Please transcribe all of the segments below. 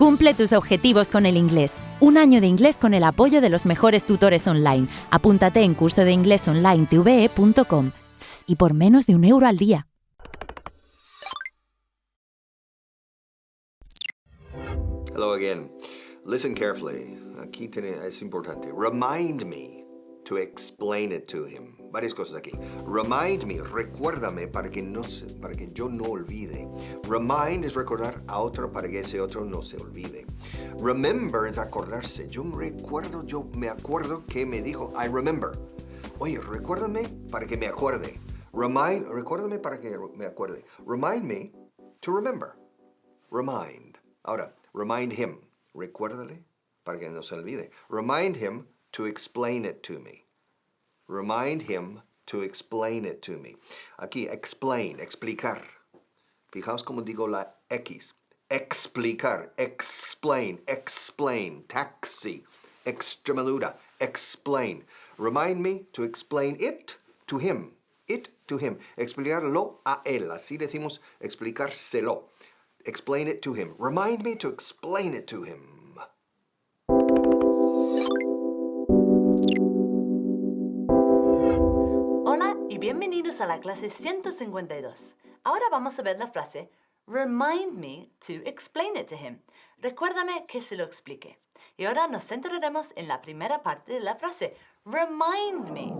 Cumple tus objetivos con el inglés. Un año de inglés con el apoyo de los mejores tutores online. Apúntate en curso de inglés online TVE.com y por menos de €1 al día. Hello again. Listen carefully. Aquí es importante. Remind me to explain it to him. Varias cosas aquí. Remind me, recuérdame para que yo no olvide. Remind es recordar a otro para que ese otro no se olvide. Remember es acordarse. Yo me acuerdo que me dijo, I remember. Oye, recuérdame para que me acuerde. Recuérdame para que me acuerde. Remind me to remember. Remind. Ahora, remind him. Recuérdale para que no se olvide. Remind him to explain it to me. Remind him to explain it to me. Aquí, explain, explicar. Fijaos cómo digo la X. Explicar, explain, explain. Taxi, Extremadura, explain. Remind me to explain it to him. It to him. Explicarlo a él. Así decimos explicárselo. Explain it to him. Remind me to explain it to him. Hola y bienvenidos a la clase 152. Ahora vamos a ver la frase Remind me to explain it to him. Recuérdame que se lo explique. Y ahora nos centraremos en la primera parte de la frase Remind me.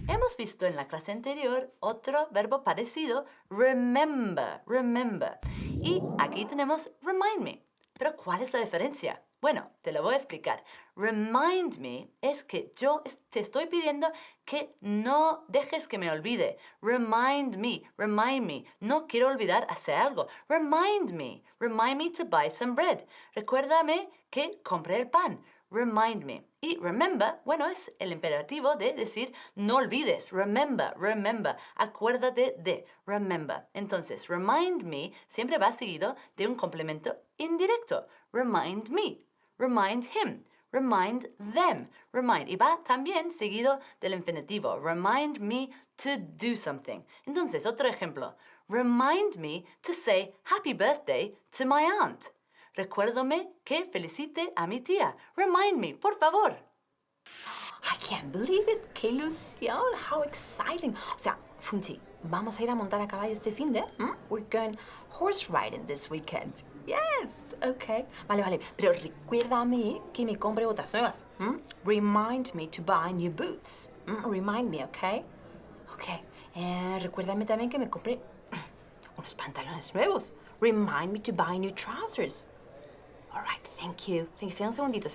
Hemos visto en la clase anterior otro verbo parecido, remember, remember. Y aquí tenemos remind me. Pero ¿cuál es la diferencia? Bueno, te lo voy a explicar. Remind me es que yo te estoy pidiendo que no dejes que me olvide. Remind me, remind me. No quiero olvidar hacer algo. Remind me to buy some bread. Recuérdame que compré el pan. Remind me. Y remember, bueno, es el imperativo de decir no olvides. Remember, remember. Acuérdate de. Remember. Entonces, remind me siempre va seguido de un complemento indirecto. Remind me. Remind him. Remind them. Remind. Y va también seguido del infinitivo. Remind me to do something. Entonces, otro ejemplo. Remind me to say happy birthday to my aunt. Recuérdame que felicite a mi tía. Remind me, por favor. I can't believe it. ¡Qué ilusión! How exciting. O sea, Funti, vamos a ir a montar a caballo este fin de. We're going horse riding this weekend. Yes, okay. Vale. Pero recuérdame que me compre botas nuevas. Remind me to buy new boots. Remind me, okay? Okay. Recuérdame también que me compre unos pantalones nuevos. Remind me to buy new trousers. All right, thank you. Espera un segundito.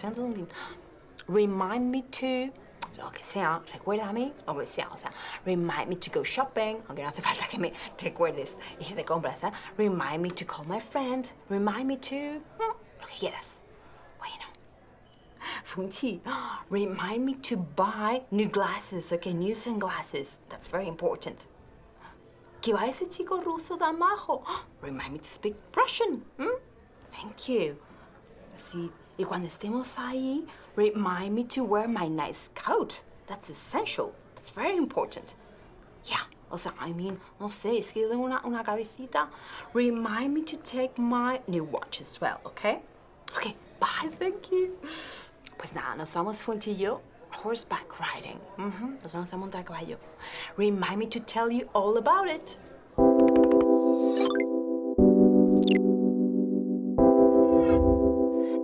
Remind me to, lo que sea, recuérdame, lo que sea. O sea, remind me to go shopping, aunque no hace falta que me recuerdes ir de compras, ¿eh? Remind me to call my friend. Remind me to, lo que quieras. Bueno. Funchi, remind me to buy new glasses, okay, new sunglasses. That's very important. ¿Qué va ese chico ruso tan majo? Remind me to speak Russian. Thank you. Sí, y cuando estemos ahí, remind me to wear my nice coat. That's essential. That's very important. Yeah, o sea, no sé, es que yo tengo una cabecita. Remind me to take my new watch as well, okay? Okay, bye, thank you. Pues nada, nos vamos, Funti y yo, horseback riding. Nos vamos a montar a caballo. Remind me to tell you all about it.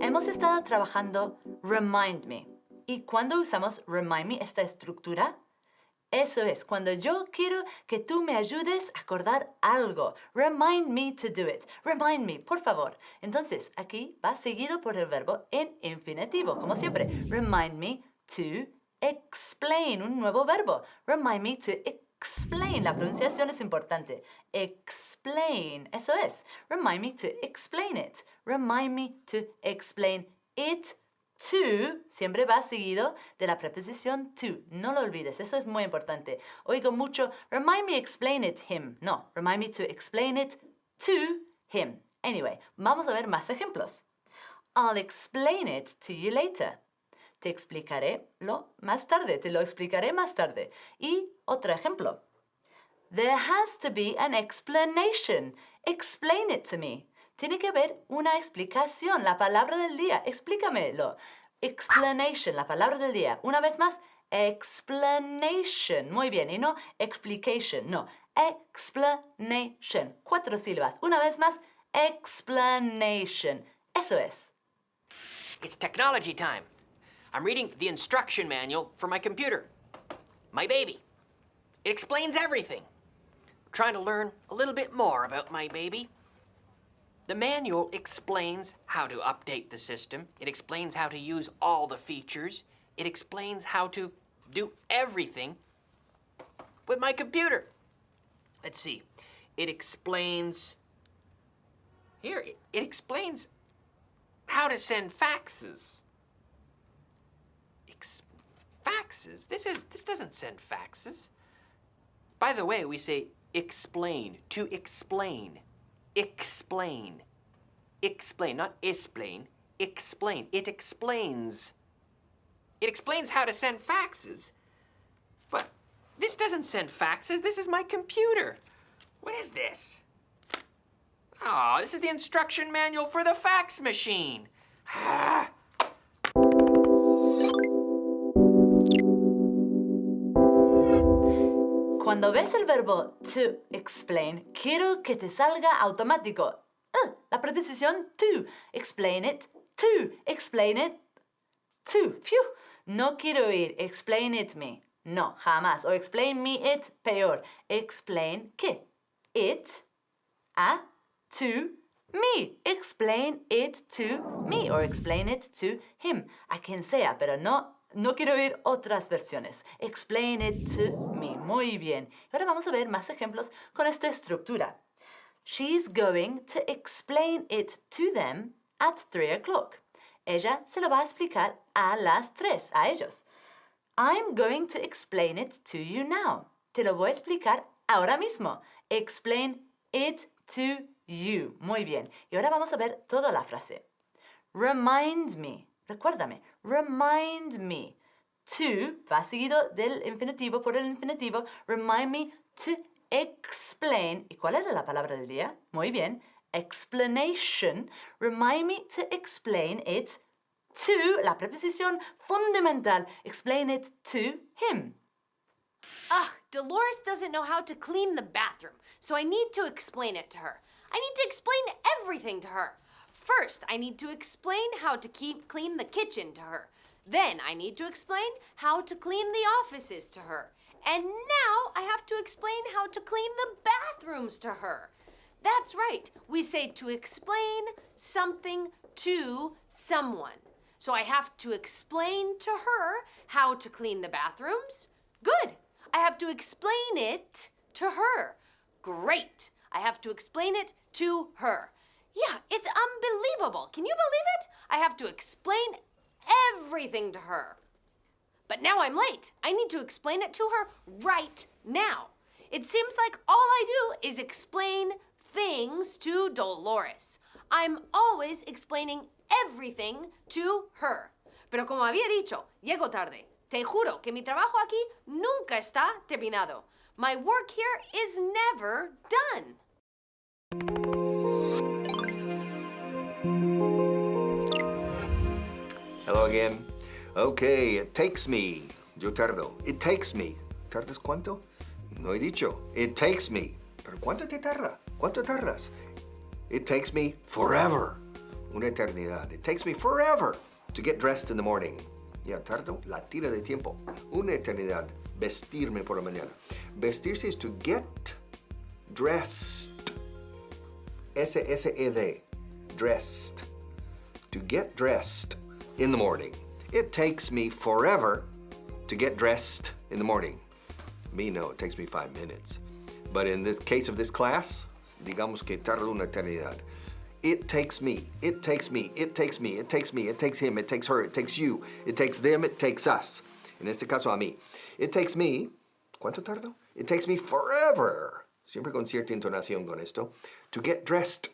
Hemos estado trabajando remind me. ¿Y cuándo usamos remind me, esta estructura? Eso es, cuando yo quiero que tú me ayudes a acordar algo. Remind me to do it. Remind me, por favor. Entonces, aquí va seguido por el verbo en infinitivo, como siempre. Remind me to explain, un nuevo verbo. Remind me to explain. La pronunciación es importante. Explain, eso es. Remind me to explain it. Remind me to explain it to. Siempre va seguido de la preposición to. No lo olvides, eso es muy importante. Oigo mucho, remind me explain it him. No, remind me to explain it to him. Anyway, vamos a ver más ejemplos. I'll explain it to you later. Te explicaré más tarde, te lo explicaré más tarde. Y otro ejemplo. There has to be an explanation. Explain it to me. tiene que haber una explicación, la palabra del día. Explícamelo. Explanation, la palabra del día. Una vez más, explanation. Muy bien, y no explication, no. Explanation. 4 sílabas. Una vez más, explanation. Eso es. It's technology time. I'm reading the instruction manual for my computer. My baby. It explains everything. I'm trying to learn a little bit more about my baby. The manual explains how to update the system. It explains how to use all the features. It explains how to do everything with my computer. Let's see. It explains... Here, it explains how to send faxes. Faxes? This doesn't send faxes. By the way, we say explain, to explain. Explain. Explain, not explain. Explain. It explains. It explains how to send faxes. But this doesn't send faxes. This is my computer. What is this? Oh, this is the instruction manual for the fax machine. Cuando ves el verbo to explain, quiero que te salga automático. La preposición to. Explain it, to. Explain it, to. Phew. No quiero oír explain it me. No, jamás. O explain me it, peor. Explain ¿qué? It a to me. Explain it to me. Or explain it to him. A quien sea, pero no quiero oír otras versiones. Explain it to me. Muy bien. Ahora vamos a ver más ejemplos con esta estructura. She's going to explain it to them at 3 o'clock. Ella se lo va a explicar a las 3, a ellos. I'm going to explain it to you now. Te lo voy a explicar ahora mismo. Explain it to you. Muy bien. Y ahora vamos a ver toda la frase. Remind me. Recuérdame. Remind me. To va seguido del infinitivo por el infinitivo. Remind me to explain. ¿Y cuál era la palabra del día? Muy bien. Explanation. Remind me to explain it to, la preposición fundamental. Explain it to him. Ugh, Dolores doesn't know how to clean the bathroom, so I need to explain it to her. I need to explain everything to her. First, I need to explain how to clean the kitchen to her. Then I need to explain how to clean the offices to her. And now I have to explain how to clean the bathrooms to her. That's right. We say to explain something to someone. So I have to explain to her how to clean the bathrooms. Good. I have to explain it to her. Great. I have to explain it to her. Yeah, it's unbelievable. Can you believe it? I have to explain everything to her. But now I'm late. I need to explain it to her right now. It seems like all I do is explain things to Dolores. I'm always explaining everything to her. Pero como había dicho, llego tarde. Te juro que mi trabajo aquí nunca está terminado. My work here is never done. Hello again. Okay, it takes me. Yo tardo. It takes me. ¿Tardas cuánto? No he dicho. It takes me. ¿Pero cuánto te tarda? ¿Cuánto tardas? It takes me forever. Una eternidad. It takes me forever to get dressed in the morning. Ya tardo la tira de tiempo. Una eternidad. Vestirme por la mañana. Vestirse es to get dressed. S-S-E-D. Dressed. To get dressed in the morning. It takes me forever to get dressed in the morning. Me, no, it takes me 5 minutes. But in this case of this class, digamos que tarda una eternidad. It takes me, it takes me, it takes me, it takes me, it takes him, it takes her, it takes you, it takes them, it takes us. En este caso a mí. It takes me, ¿cuánto tardo? It takes me forever, siempre con cierta entonación con esto, to get dressed.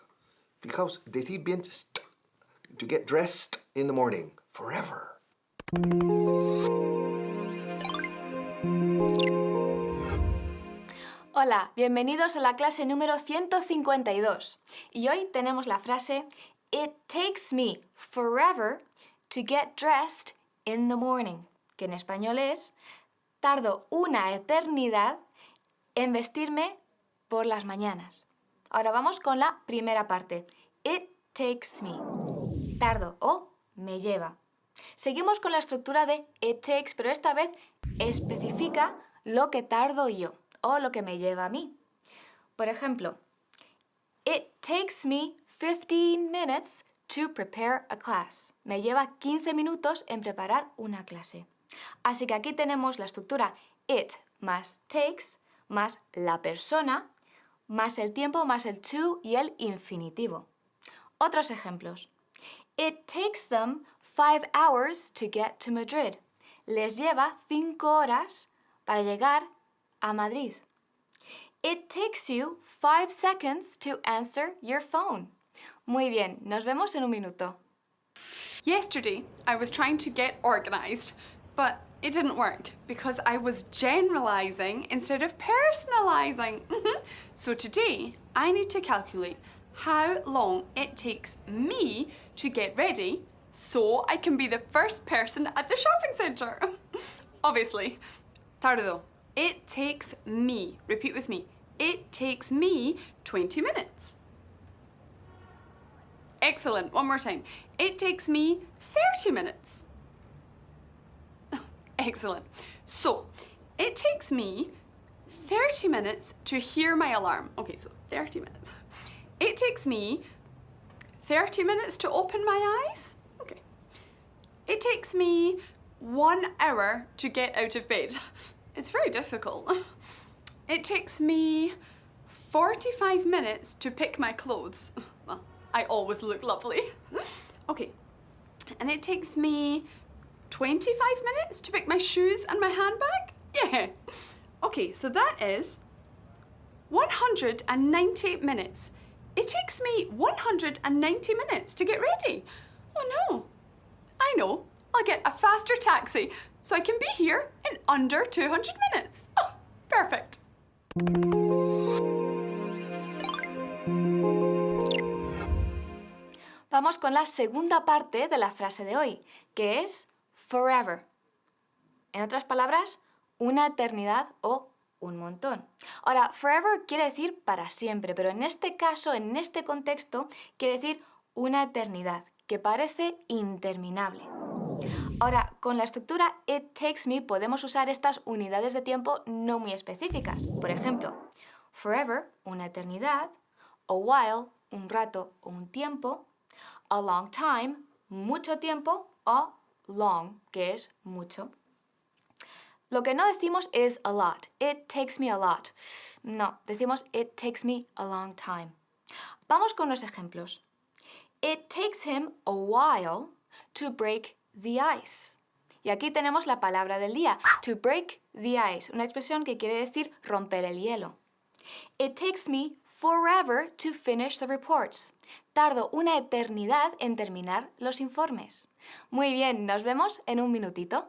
Fijaos, decir bien, to get dressed in the morning, forever. Hola, bienvenidos a la clase número 152. Y hoy tenemos la frase It takes me forever to get dressed in the morning, que en español es tardo una eternidad en vestirme por las mañanas. Ahora vamos con la primera parte. It takes me. Tardo o me lleva. Seguimos con la estructura de it takes, pero esta vez especifica lo que tardo yo o lo que me lleva a mí. Por ejemplo, it takes me 15 minutes to prepare a class. Me lleva 15 minutos en preparar una clase. Así que aquí tenemos la estructura it más takes más la persona más el tiempo más el to y el infinitivo. Otros ejemplos. It takes them 5 hours to get to Madrid. Les lleva 5 horas para llegar a Madrid. It takes you 5 seconds to answer your phone. Muy bien, nos vemos en un minuto. Yesterday, I was trying to get organized, but it didn't work because I was generalizing instead of personalizing. So today, I need to calculate how long it takes me to get ready so I can be the first person at the shopping centre. Obviously. Tardo. It takes me. Repeat with me. It takes me 20 minutes. Excellent. One more time. It takes me 30 minutes. Excellent. So, it takes me 30 minutes to hear my alarm. Okay, so 30 minutes. It takes me 30 minutes to open my eyes. Okay. It takes me 1 hour to get out of bed. It's very difficult. It takes me 45 minutes to pick my clothes. Well, I always look lovely. Okay. And it takes me 25 minutes to pick my shoes and my handbag? Yeah. Okay, so that is 190 minutes. It takes me 190 minutes to get ready. Oh no. I know. I'll get a faster taxi so I can be here in under 200 minutes. Oh, perfect. Vamos con la segunda parte de la frase de hoy, que es forever. En otras palabras, una eternidad o un montón. Ahora, forever quiere decir para siempre, pero en este caso, en este contexto, quiere decir una eternidad, que parece interminable. Ahora, con la estructura it takes me podemos usar estas unidades de tiempo no muy específicas. Por ejemplo, forever, una eternidad, a while, un rato o un tiempo, a long time, mucho tiempo, o long, que es mucho. Lo que no decimos es a lot. It takes me a lot. No, decimos it takes me a long time. Vamos con los ejemplos. It takes him a while to break the ice. Y aquí tenemos la palabra del día, to break the ice, una expresión que quiere decir romper el hielo. It takes me forever to finish the reports. Tardo una eternidad en terminar los informes. Muy bien, nos vemos en un minutito.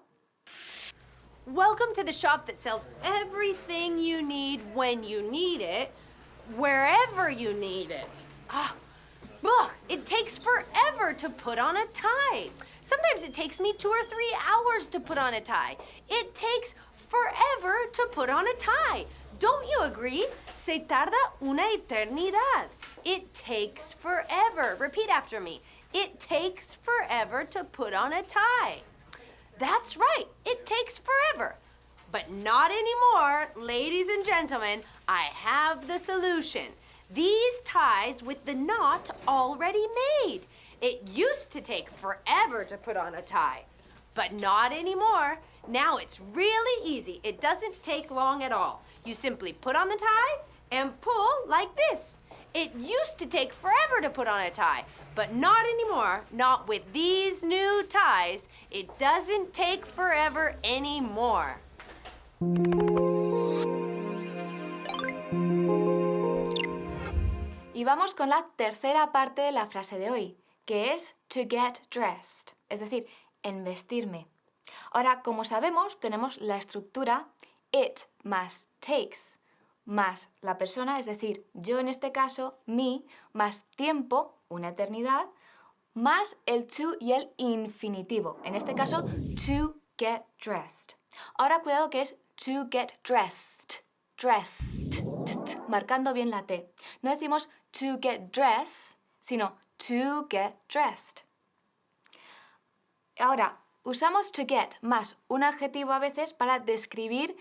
Welcome to the shop that sells everything you need when you need it, wherever you need it. Ugh, it takes forever to put on a tie. Sometimes it takes me 2 or 3 hours to put on a tie. It takes forever to put on a tie. Don't you agree? Se tarda una eternidad. It takes forever. Repeat after me. It takes forever to put on a tie. That's right. It takes forever. But not anymore, ladies and gentlemen. I have the solution. These ties with the knot already made. It used to take forever to put on a tie, but not anymore. Now it's really easy. It doesn't take long at all. You simply put on the tie and pull like this. It used to take forever to put on a tie, but not anymore. Not with these new ties. It doesn't take forever anymore. Y vamos con la tercera parte de la frase de hoy, que es to get dressed, es decir, en vestirme. Ahora, como sabemos, tenemos la estructura it más takes más la persona, es decir, yo en este caso, me, más tiempo, una eternidad, más el to y el infinitivo. En este caso, to get dressed. Ahora cuidado que es to get dressed. Dressed. Marcando bien la T. No decimos to get dressed, sino to get dressed. Ahora, usamos to get más un adjetivo a veces para describir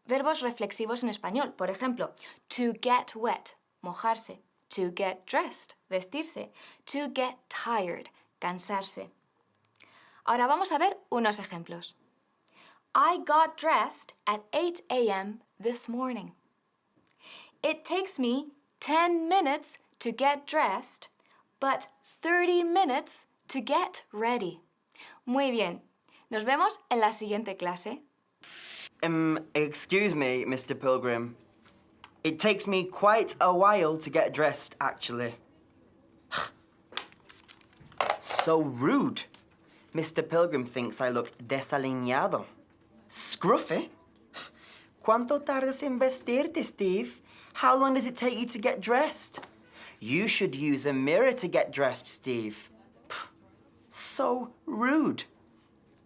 verbos reflexivos en español. Por ejemplo, to get wet, mojarse. To get dressed, vestirse. To get tired, cansarse. Ahora vamos a ver unos ejemplos. I got dressed at 8 a.m. this morning. It takes me 10 minutes to get dressed, but 30 minutes to get ready. Muy bien. Nos vemos en la siguiente clase. Excuse me, Mr. Pilgrim. It takes me quite a while to get dressed, actually. So rude. Mr. Pilgrim thinks I look desaliñado. Scruffy? ¿Cuánto tardas en vestirte, Steve? How long does it take you to get dressed? You should use a mirror to get dressed, Steve. So rude.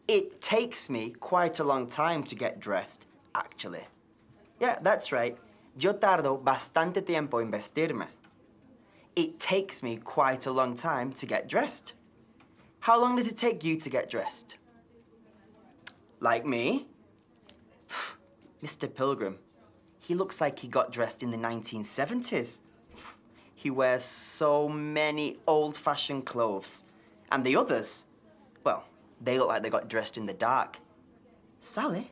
It takes me quite a long time to get dressed, actually. Yeah, that's right. Yo tardo bastante tiempo en vestirme. It takes me quite a long time to get dressed. How long does it take you to get dressed? Like me? Mr. Pilgrim, he looks like he got dressed in the 1970s. He wears so many old-fashioned clothes. And the others, well, they look like they got dressed in the dark. Sally,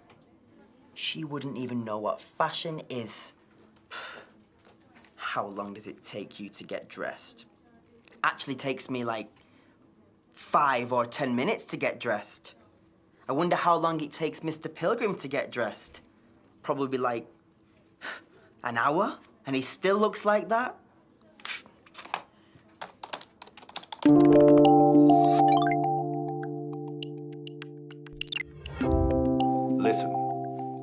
she wouldn't even know what fashion is. How long does it take you to get dressed? Actually takes me like 5 or 10 minutes to get dressed. I wonder how long it takes Mr. Pilgrim to get dressed. Probably like an hour, and he still looks like that. Listen,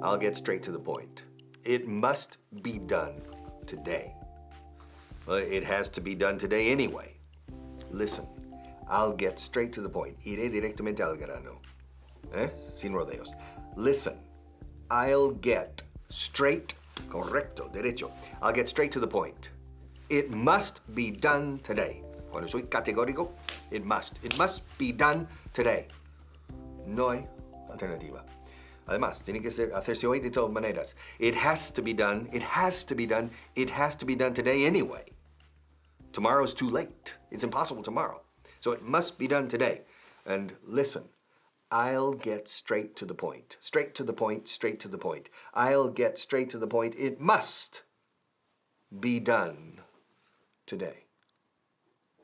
I'll get straight to the point. It must be done today. Well, it has to be done today anyway. Listen, I'll get straight to the point. Iré directamente al grano. Sin rodeos. Listen, I'll get straight, correcto, derecho. I'll get straight to the point. It must be done today. Cuando soy categórico, it must. It must be done today. No hay alternativa. Además, tiene que hacerse hoy de todas maneras. It has to be done. It has to be done. It has to be done today anyway. Tomorrow's too late. It's impossible tomorrow. So it must be done today. And listen, I'll get straight to the point. Straight to the point, straight to the point. I'll get straight to the point. It must be done today.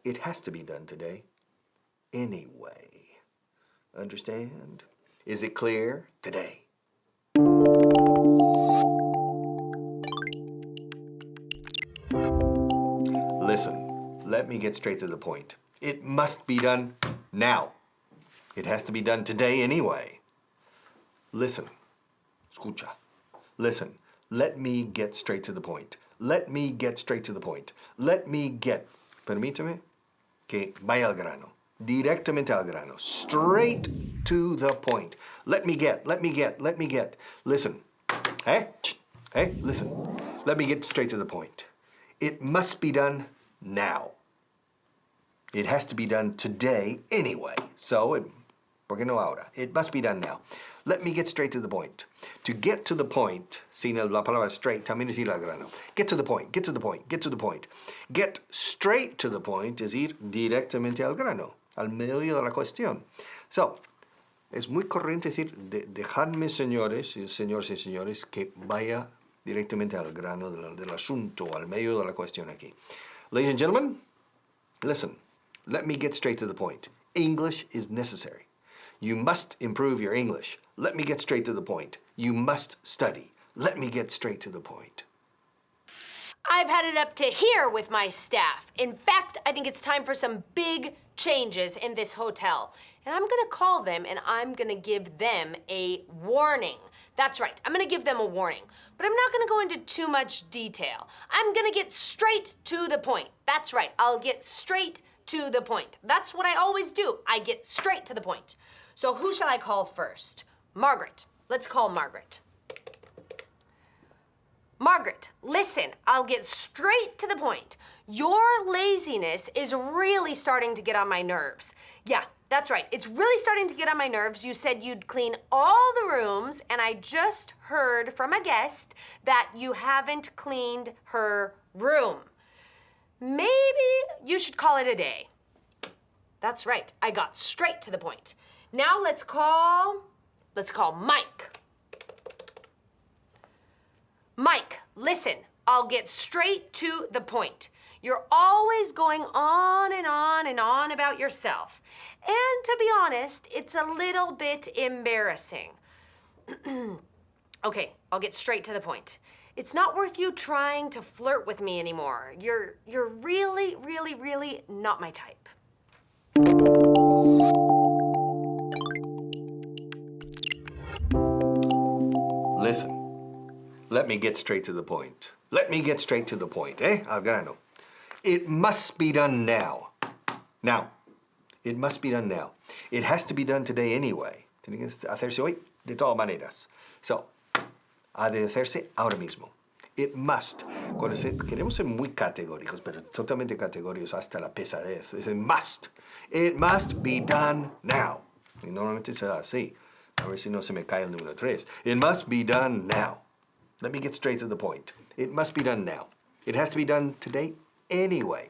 It has to be done today anyway. Understand? Is it clear? Today. Listen, let me get straight to the point. It must be done now. It has to be done today anyway. Listen, escucha. Listen, let me get straight to the point. Let me get straight to the point. Let me get, permíteme que vaya al grano. Directamente al grano. Straight to the point. Let me get. Listen. Hey, listen. Let me get straight to the point. It must be done now. It has to be done today anyway. So, ¿por qué no ahora? It must be done now. Let me get straight to the point. To get to the point, sin la palabra straight, también es ir al grano. Get to the point, get to the point, get to the point. Get straight to the point es ir directamente al grano, al meollo de la cuestión. So, es muy corriente decir, dejadme, señores y señores, que vaya directamente al grano del asunto, al medio de la cuestión aquí. Ladies and gentlemen, listen. Let me get straight to the point. English is necessary. You must improve your English. Let me get straight to the point. You must study. Let me get straight to the point. I've had it up to here with my staff. In fact, I think it's time for some big changes in this hotel. And I'm gonna call them and I'm gonna give them a warning. That's right, I'm gonna give them a warning. But I'm not gonna go into too much detail. I'm gonna get straight to the point. That's right, I'll get straight to the point. That's what I always do. I get straight to the point. So who shall I call first? Margaret. Let's call Margaret. Margaret, listen, I'll get straight to the point. Your laziness is really starting to get on my nerves. Yeah, that's right. It's really starting to get on my nerves. You said you'd clean all the rooms, and I just heard from a guest that you haven't cleaned her room. Maybe you should call it a day. That's right. I got straight to the point. Now let's call Mike. Mike, listen, I'll get straight to the point. You're always going on and on and on about yourself. And to be honest, it's a little bit embarrassing. Okay, I'll get straight to the point. It's not worth you trying to flirt with me anymore. You're really, really, really not my type. Listen, let me get straight to the point. Let me get straight to the point, Al grano. It must be done now. Now. It must be done now. It has to be done today anyway. Tiene que hacerse hoy de todas maneras. So, ha de hacerse ahora mismo. It must. Queremos ser muy categóricos, pero totalmente categóricos hasta la pesadez. It must. It must be done now. Y normalmente se da así. A ver si no se me cae el número 3. It must be done now. Let me get straight to the point. It must be done now. It has to be done today anyway.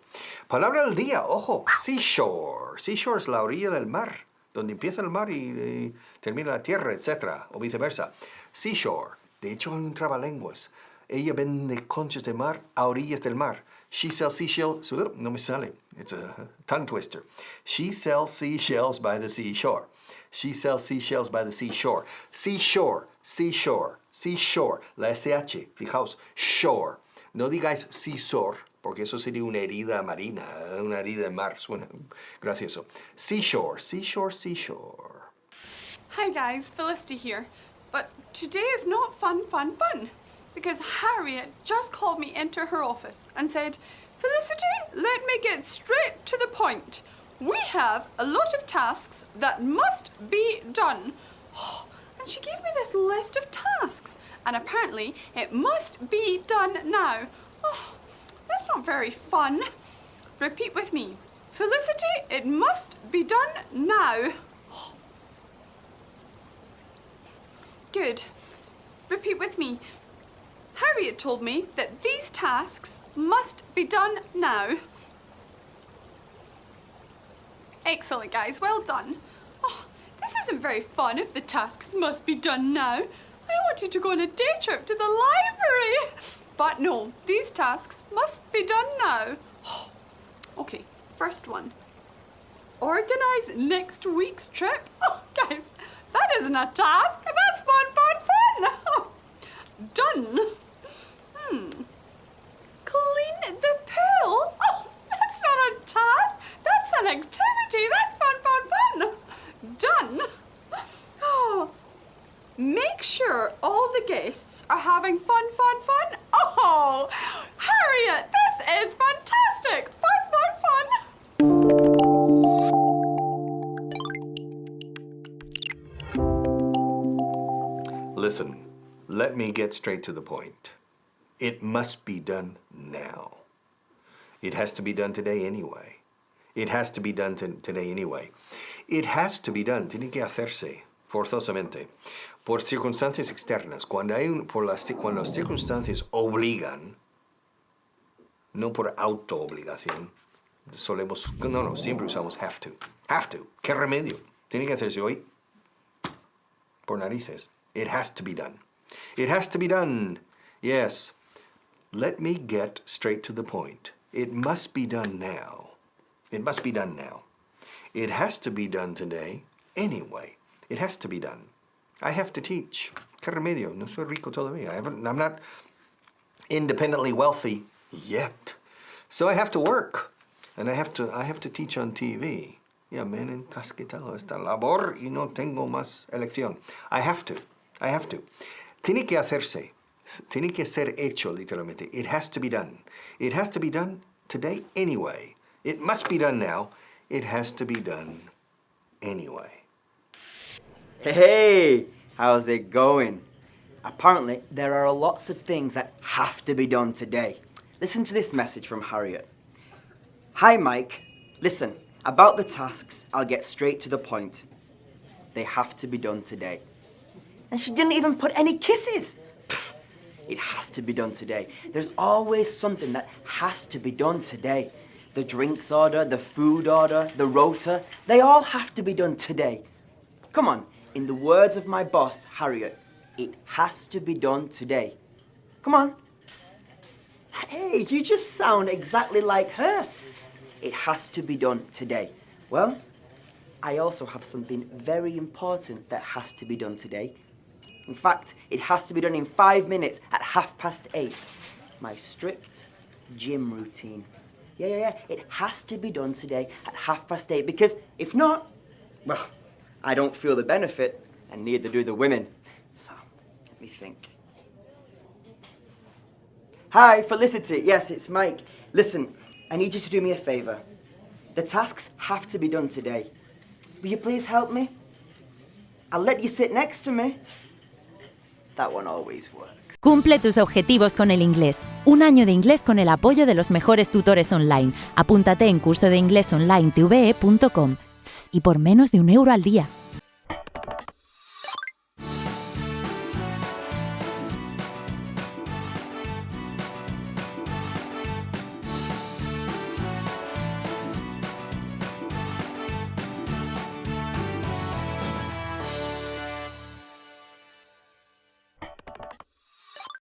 Palabra del día, ojo, seashore. Seashore es la orilla del mar, donde empieza el mar y termina la tierra, etc. O viceversa. Seashore. De hecho, hay un trabalenguas. Ella vende conchas de mar a orillas del mar. She sells seashells. No me sale. It's a tongue twister. She sells seashells by the seashore. She sells seashells by the seashore. Seashore, seashore, seashore. La SH, fijaos, shore. No digáis seashore, porque eso sería una herida marina, una herida de mar. Suena gracioso. Seashore, seashore, seashore. Hi guys, Felicity here. But today is not fun, because Harriet just called me into her office and said, Felicity, let me get straight to the point. We have a lot of tasks that must be done. And she gave me this list of tasks, and apparently it must be done now. Oh, that's not very fun. Repeat with me. Felicity, it must be done now. Good. Repeat with me. Harriet told me that these tasks must be done now. Excellent, guys. Well done. Oh, this isn't very fun if the tasks must be done now. I wanted to go on a day trip to the library. But no, these tasks must be done now. Okay, first one. Organize next week's trip. Oh, guys, that isn't a task. That's fun. Done. Clean the pool. Oh, that's not a task. That's an activity. That's fun. Done. Oh, make sure all the guests are having fun. Oh, Harriet, this is fantastic. Fun. Listen, let me get straight to the point. It must be done now. It has to be done today anyway. It has to be done today anyway. It has to be done, tiene que hacerse, forzosamente, por circunstancias externas. Cuando las circunstancias obligan, no por autoobligación, siempre usamos have to. Have to. ¿Qué remedio? Tiene que hacerse hoy. Por narices. It has to be done. It has to be done. Yes. Let me get straight to the point. It must be done now. It must be done now. It has to be done today anyway. It has to be done. I have to teach. ¿Qué remedio? No soy rico todavía. I'm not independently wealthy yet. So I have to work. And I have to teach on TV. Ya me han encasquetado esta labor y no tengo más elección. I have to. I have to. Tiene que hacerse. Tiene que ser hecho, literalmente. It has to be done. It has to be done today anyway. It must be done now. It has to be done anyway. Hey, how's it going? Apparently, there are lots of things that have to be done today. Listen to this message from Harriet. Hi, Mike. Listen, about the tasks, I'll get straight to the point. They have to be done today. And she didn't even put any kisses. Pfft, it has to be done today. There's always something that has to be done today. The drinks order, the food order, the rota, they all have to be done today. Come on, in the words of my boss, Harriet, it has to be done today. Come on. Hey, you just sound exactly like her. It has to be done today. Well, I also have something very important that has to be done today. In fact, it has to be done in 5 minutes at 8:30. My strict gym routine. Yeah. It has to be done today at 8:30 because if not, well, I don't feel the benefit and neither do the women. So, let me think. Hi, Felicity. Yes, it's Mike. Listen, I need you to do me a favor. The tasks have to be done today. Will you please help me? I'll let you sit next to me. That one always works. Cumple tus objetivos con el inglés. Un año de inglés con el apoyo de los mejores tutores online. Apúntate en curso de inglés online TVE.com y por menos de €1 al día.